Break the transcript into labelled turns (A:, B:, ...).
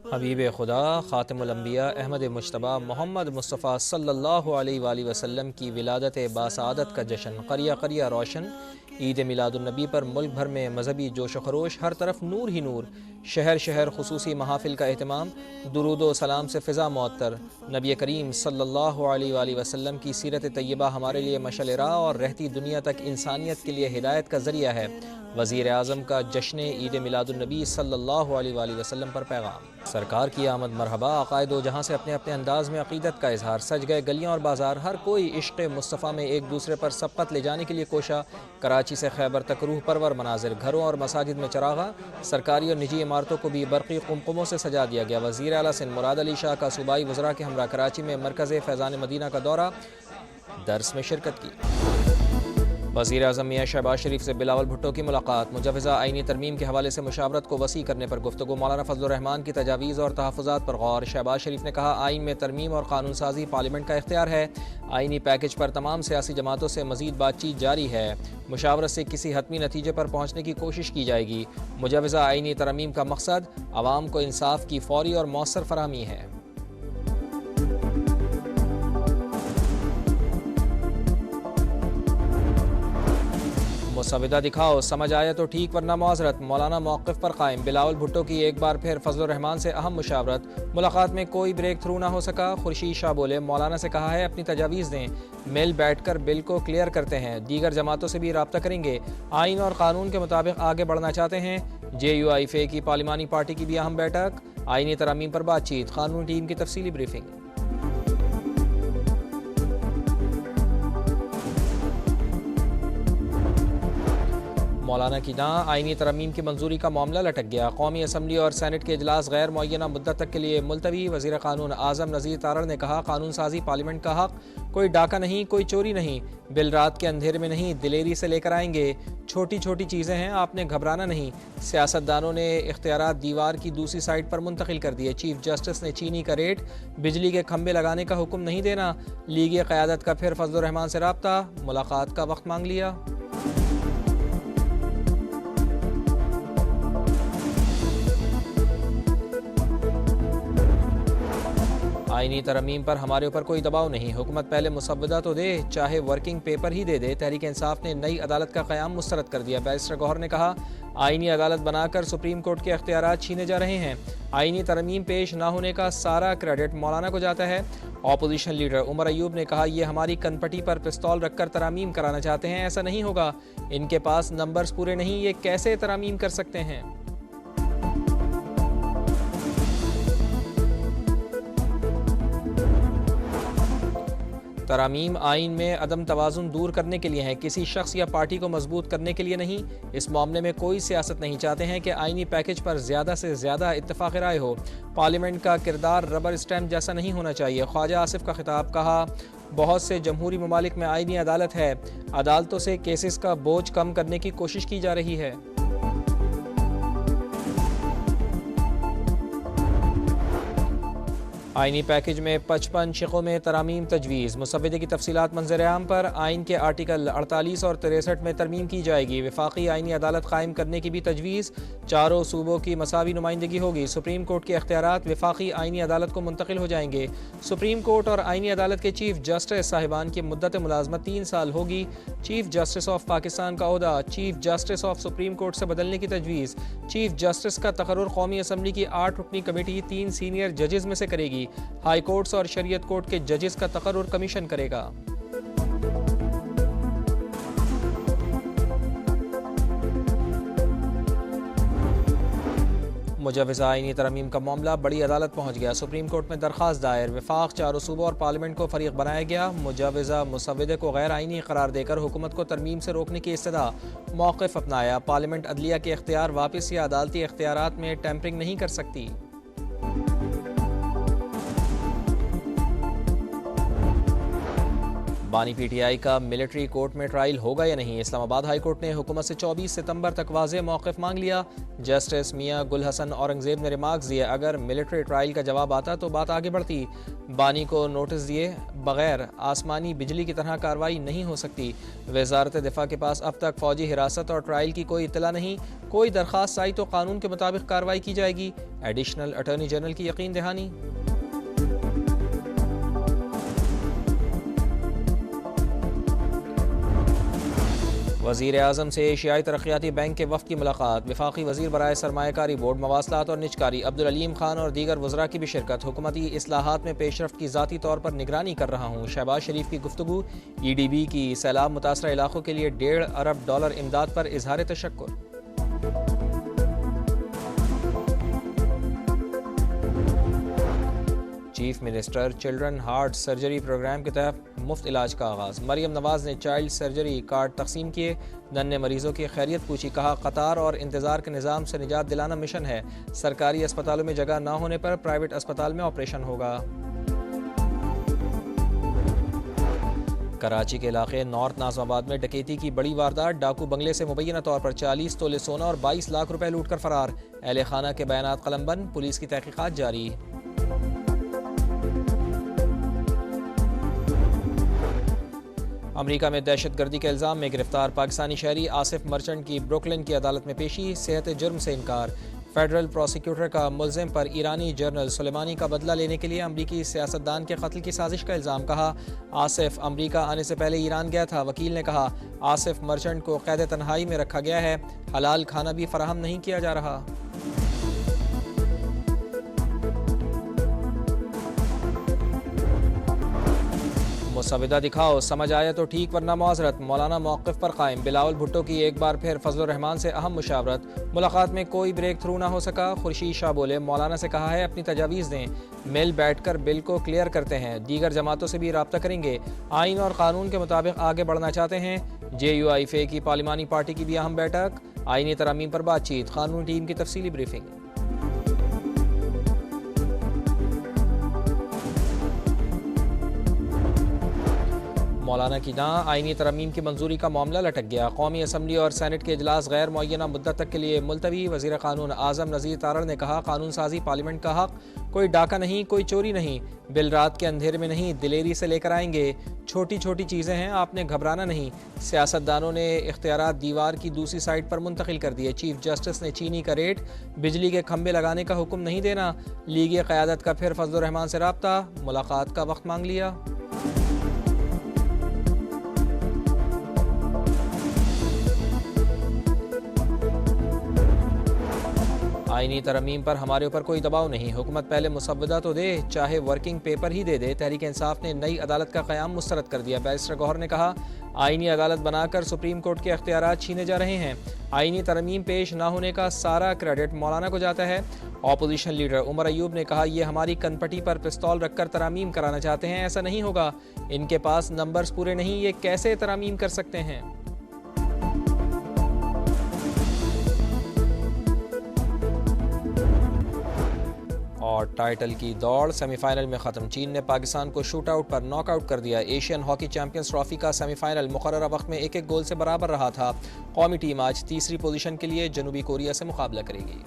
A: हबीब खुदा ख़ातिमुल अंबिया अहमद मुज्तबा मोहम्मद मुस्तफ़ा सल्लल्लाहु अलैहि वसल्लम की विलादत बासआदत का जश्न क़रिया क़रिया रोशन। ईद मिलादुन्नबी पर मुल्क भर में मजहबी जोश व खरोश, हर तरफ नूर ही नूर। शहर शहर खुसूसी महाफिल का एहतमाम, दुरूद व सलाम से फ़िज़ा मुअत्तर। नबी करीम सल्लल्लाहु अलैहि वसल्लम की सीरत तय्यबा हमारे लिए मशअल राह और रहती दुनिया तक इंसानियत के लिए हिदायत का ज़रिया है। वज़ीर आज़म का जश्न ईद मिलादुन्नबी सल्लल्लाहु अलैहि वसल्लम पर पैगाम। सरकार की आमद मरहबा, आक़ाए दो जहाँ से अपने अपने अंदाज़ में अक़ीदत का इजहार। सज गए गलियाँ और बाज़ार, हर कोई इश्क़ मुस्तफ़ा में एक दूसरे पर सबक़त ले जाने के लिए कोशा। कराची से खैबर तक रूह परवर मनाजिर, घरों और मसाजिद में चरागा। सरकारी और निजी इमारतों को भी बरक़ी कुमकुमों से सजा दिया गया। वज़ीर आला सिंध मुराद अली शाह का सूबाई वज़रा के हमरा कराची में मरकज़ फैज़ान मदीना का दौरा, दर्स में शिरकत की। वज़ीर आज़म मियां शहबाज शरीफ से बिलावल भुट्टो की मुलाकात। मुजवज़ा आईनी तरमीम के हवाले से मुशावरत को वसी करने पर गुफ्तगू। मौलाना फजलुर रहमान की तजावीज़ और तहफ़्फ़ुज़ात पर गौर। शहबाज शरीफ ने कहा, आइन में तरमीम और कानून साजी पार्लियामेंट का इख्तियार है। आइनी पैकेज पर तमाम सियासी जमातों से मज़ीद बातचीत जारी है। मुशावरत से किसी हतमी नतीजे पर पहुँचने की कोशिश की जाएगी। मुजवज़ा आइनी तरमीम का मकसद आवाम को इंसाफ की फ़ौरी और मौसर फराहमी है। मुसविदा दिखाओ, समझ आया तो ठीक वरना मुआज़रत। मौलाना मौक़िफ़ पर कायम। बिलावल भुट्टो की एक बार फिर फजलुर रहमान से अहम मुशावरत। मुलाकात में कोई ब्रेक थ्रू ना हो सका। खुर्शीद शाह बोले, मौलाना से कहा है अपनी तजावीज़ दें, मिल बैठ कर बिल को क्लियर करते हैं। दीगर जमातों से भी रब्ता करेंगे। आइन और कानून के मुताबिक आगे बढ़ना चाहते हैं। JUIFA की पार्लिमानी पार्टी की भी अहम बैठक। आइनी तरामीम पर बातचीत, कानूनी टीम की तफसीली ब्रीफिंग। मौलाना की ना, आइनी तरमीम की मंजूरी का मामला लटक गया। कौमी असम्बली और सेनेट के इजलास गैर मुअय्यना मुद्दत तक के लिए मुलतवी। वज़ीर कानून आज़म नज़ीर तारड़ ने कहा, कानून साजी पार्लियामेंट का हक, कोई डाका नहीं, कोई चोरी नहीं। बिल रात के अंधेरे में नहीं, दिलेरी से लेकर आएंगे। छोटी छोटी चीज़ें हैं, आपने घबराना नहीं। सियासतदानों ने इख्तियारात दीवार की दूसरी साइड पर मुंतकिल कर दिए। चीफ जस्टिस ने चीनी का रेट, बिजली के खंभे लगाने का हुक्म नहीं देना। लीगी क़यादत का फिर फजलुर रहमान से रब्ता, मुलाकात का वक्त मांग लिया। आइनी तरमीम पर हमारे ऊपर कोई दबाव नहीं, हुकूमत पहले मुसव्वदा तो दे, चाहे वर्किंग पेपर ही दे दे। तहरीक इंसाफ ने नई अदालत का क़याम मुस्तरद कर दिया। बैरिस्टर गौहर ने कहा, आइनी अदालत बनाकर सुप्रीम कोर्ट के अख्तियारात छीने जा रहे हैं। आइनी तरमीम पेश ना होने का सारा क्रेडिट मौलाना को जाता है। अपोजिशन लीडर उमर अयूब ने कहा, ये हमारी कनपटी पर पिस्तौल रखकर तरामीम कराना चाहते हैं, ऐसा नहीं होगा। इनके पास नंबर्स पूरे नहीं, ये कैसे तरामीम कर सकते हैं। तरामीम आइन में अदम तवाज़ुन दूर करने के लिए हैं, किसी शख्स या पार्टी को मजबूत करने के लिए नहीं। इस मामले में कोई सियासत नहीं। चाहते हैं कि आइनी पैकेज पर ज़्यादा से ज़्यादा इत्तफ़ाक़ राय हो। पार्लियामेंट का किरदार रबर स्टैम्प जैसा नहीं होना चाहिए। ख्वाजा आसिफ का खिताब। कहा, बहुत से जमहूरी ममालिक में आइनी अदालत है, अदालतों से केसेस का बोझ कम करने की कोशिश की जा रही है। आइनी पैकेज में 55 शिकों में तरामीम तजवीज़। मुसव्वदे की तफसीलात मंजर आम पर। आइन के आर्टिकल 48 और 63 में तरमीम की जाएगी। वफाकी आइनी अदालत कायम करने की भी तजवीज़। चारों सूबों की मसावी नुमाइंदगी होगी। सुप्रीम कोर्ट के अख्तियारात वफाकी आइनी अदालत को मुंतकिल हो जाएंगे। सुप्रीम कोर्ट और आइनी अदालत के चीफ जस्टिस साहिबान की मुद्दत मुलाजमत 3 साल होगी। चीफ जस्टिस ऑफ पाकिस्तान का ओहदा chief justice of supreme court से बदलने की तजवीज़। चीफ जस्टिस का तकर्रुर कौमी असम्बली की 8 रुकनी कमेटी 3 सीनियर जजेस में से करेगी। हाई कोर्ट्स और शरीयत कोर्ट के जजेस का तकर्रुर कमीशन करेगा। मुजवज़ा आइनी तरमीम का मामला बड़ी अदालत पहुँच गया। सुप्रीम कोर्ट में दरख्वास्त दायर। वफाक, चारों सूबों और पार्लियामेंट को फरीक बनाया गया। मुजवज़ा मुसव्वदे को गैर आइनी करार देकर हुकूमत को तरमीम से रोकने की इस्तदा। मौक़िफ़ अपनाया। पार्लियामेंट अदलिया के इख्तियार वापस या अदालती इख्तियारात में टेम्परिंग नहीं कर सकती। बानी पीटीआई का मिलिट्री कोर्ट में ट्रायल होगा या नहीं, इस्लामाबाद हाई कोर्ट ने हुकूमत से 24 सितंबर तक वाज़ेह मौक़िफ़ मांग लिया। जस्टिस मियां गुल हसन औरंगज़ेब ने रिमार्क्स दिए, अगर मिलिट्री ट्रायल का जवाब आता तो बात आगे बढ़ती। बानी को नोटिस दिए बगैर आसमानी बिजली की तरह कार्रवाई नहीं हो सकती। वज़ारत दिफा के पास अब तक फ़ौजी हिरासत और ट्रायल की कोई इत्तला नहीं। कोई दरख्वास्त आई तो कानून के मुताबिक कार्रवाई की जाएगी। एडिशनल अटॉर्नी जनरल की यकीन दहानी। वज़ीर आज़म से एशियाई तरक्याती बैंक के वफ़द की मुलाकात। वफाकी वज़ीर बराए सरमायाकारी बोर्ड, मवासलात और निजकारी अब्दुल अलीम खान और दीगर वज़रा की भी शिरकत। हुकूमती इस्लाहात में पेशरफ्त की ज़ाती तौर पर निगरानी कर रहा हूँ। शहबाज शरीफ की गुफ्तगू। EDB की सैलाब मुतासरा इलाकों के लिए $1.5 अरब इमदाद पर इजहार तशक्कुर। Chief minister children heart surgery programme के तहत मुफ्त इलाज का आगाज़। मरियम नवाज ने चाइल्ड सर्जरी कार्ड तकसीम किए। नन्हे मरीजों की खैरियत पूछी, कहा कतार और इंतज़ार के निज़ाम से निजात दिलाना मिशन है। सरकारी अस्पतालों में जगह न होने पर प्राइवेट अस्पताल में ऑपरेशन होगा। कराची के इलाके नॉर्थ नाज़माबाद में डकैती की बड़ी वारदात। डाकू बंगले से मुबैना तौर पर 40 तोले सोना और 22 लाख रुपए लूट कर फरार। अहले खाना के बयानात कलमबंद, पुलिस की तहकीकात जारी। अमेरिका में दहशतगर्दी के इल्ज़ाम में गिरफ्तार पाकिस्तानी शहरी आसिफ मर्चेंट की ब्रुकलिन की अदालत में पेशी। सेहत जुर्म से इनकार। फेडरल प्रोसिक्यूटर का मुल्ज़िम पर ईरानी जनरल सुलेमानी का बदला लेने के लिए अमरीकी सियासतदान के कत्ल की साजिश का इल्ज़ाम। कहा आसिफ अमरीका आने से पहले ईरान गया था। वकील ने कहा आसिफ मर्चेंट को कैद तन्हाई में रखा गया है। हलाल खाना भी फराहम नहीं किया जा रहा। मुसविदा दिखाओ, समझ आया तो ठीक वरना मुआज़रत। मौलाना मौक़िफ़ पर कायम। बिलावल भुट्टो की एक बार फिर फजलुर रहमान से अहम मुशावरत। मुलाकात में कोई ब्रेक थ्रू ना हो सका। खुर्शीद शाह बोले मौलाना से कहा है अपनी तजावीज़ दें, मिल बैठ कर बिल को क्लियर करते हैं। दीगर जमातों से भी रब्ता करेंगे। आइन और कानून के मुताबिक आगे बढ़ना चाहते हैं। JUIFA की पार्लिमानी पार्टी की भी अहम बैठक। आइनी तरमीम पर बातचीत। कानूनी टीम की तफसीली ब्रीफिंग। मौलाना की ना आइनी तरमीम की मंजूरी का मामला लटक गया। कौमी असम्बली और सेनेट के इजलास गैर मुअय्यना मुद्दत तक के लिए मुलतवी। वज़ीर कानून आज़म नज़ीर तारड़ ने कहा कानून साजी पार्लियामेंट का हक। कोई डाका नहीं, कोई चोरी नहीं। बिल रात के अंधेरे में नहीं, दिलेरी से लेकर आएंगे। छोटी छोटी चीज़ें हैं, आपने घबराना नहीं। सियासतदानों ने इख्तियारात दीवार की दूसरी साइड पर मुंतकिल कर दिए। चीफ जस्टिस ने चीनी का रेट, बिजली के खंभे लगाने का हुक्म नहीं देना। लीगी क़यादत का फिर फजलुर रहमान से रब्ता। मुलाकात का वक्त मांग लिया। आइनी तरमीम पर हमारे ऊपर कोई दबाव नहीं। हुकूमत पहले मुसव्वदा तो दे, चाहे वर्किंग पेपर ही दे दे। तहरीक इंसाफ ने नई अदालत का क़याम मुस्तरद कर दिया। बैरिस्टर गौहर ने कहा आइनी अदालत बनाकर सुप्रीम कोर्ट के अख्तियारात छीने जा रहे हैं। आइनी तरमीम पेश ना होने का सारा क्रेडिट मौलाना को जाता है। ऑपोजिशन लीडर उमर अयूब ने कहा ये हमारी कनपटी पर पिस्तौल रखकर तरामीम कराना चाहते हैं। ऐसा नहीं होगा, इनके पास नंबर्स पूरे नहीं, ये कैसे तरामीम कर सकते हैं। और टाइटल की दौड़ सेमीफाइनल में ख़त्म। चीन ने पाकिस्तान को शूट आउट पर नॉकआउट कर दिया। एशियन हॉकी चैंपियंस ट्रॉफी का सेमीफाइनल मुकर्ररा वक्त में 1-1 गोल से बराबर रहा था। कौमी टीम आज तीसरी पोजीशन के लिए जनूबी कोरिया से मुकाबला करेगी।